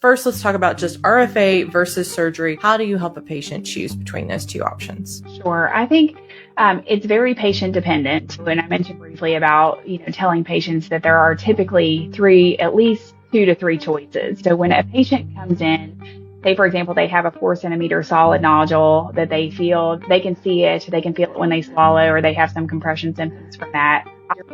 First, let's talk about just RFA versus surgery. How do you help a patient choose between those two options? Sure. I think it's very patient dependent. And I mentioned briefly about, telling patients that there are typically at least 2 to 3 choices. So when a patient comes in, say, for example, they have a 4-centimeter solid nodule that they feel, they can see it, they can feel it when they swallow, or they have some compression symptoms from that.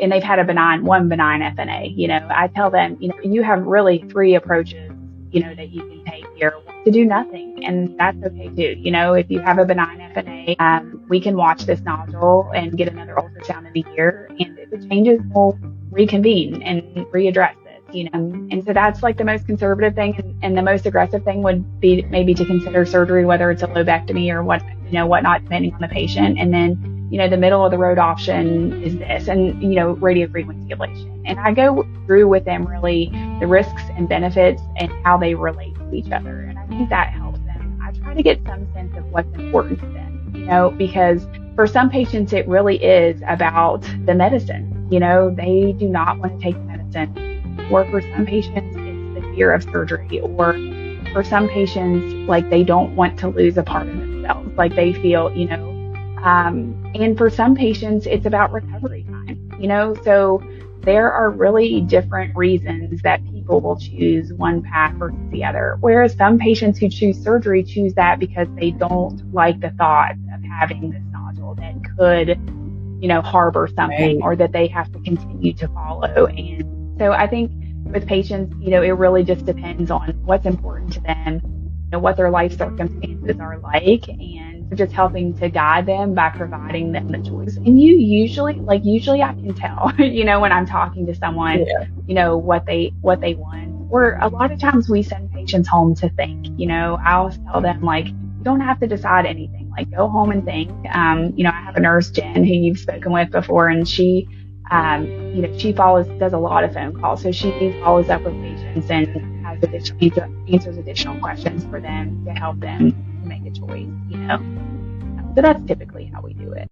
And they've had one benign FNA. I tell them, you have really 3 approaches, that you can take here to do nothing. And that's okay too. If you have a benign FNA, we can watch this nodule and get another ultrasound in a year. And if it changes, we'll reconvene and readdress it, And so that's like the most conservative thing. And the most aggressive thing would be maybe to consider surgery, whether it's a lobectomy or whatnot, depending on the patient. And then, the middle of the road option is this, and, radiofrequency ablation. And I go through with them really the risks and benefits and how they relate to each other. And I think that helps them. I try to get some sense of what's important to them, because for some patients, it really is about the medicine. They do not want to take the medicine. Or for some patients, it's the fear of surgery. Or for some patients, like they don't want to lose a part of themselves. Like they feel, and for some patients, it's about recovery time, so there are really different reasons that people will choose one path versus the other. Whereas some patients who choose surgery choose that because they don't like the thought of having this nodule that could, harbor something, or that they have to continue to follow. And so I think with patients, it really just depends on what's important to them, what their life circumstances are like, and just helping to guide them by providing them the choice. And usually I can tell, when I'm talking to someone, what they want. Or a lot of times we send patients home to think, I'll tell them, like, you don't have to decide anything, like go home and think. I have a nurse, Jen, who you've spoken with before, and she does a lot of phone calls. So she follows up with patients and answers additional questions for them to help them make a choice, So that's typically how we do it.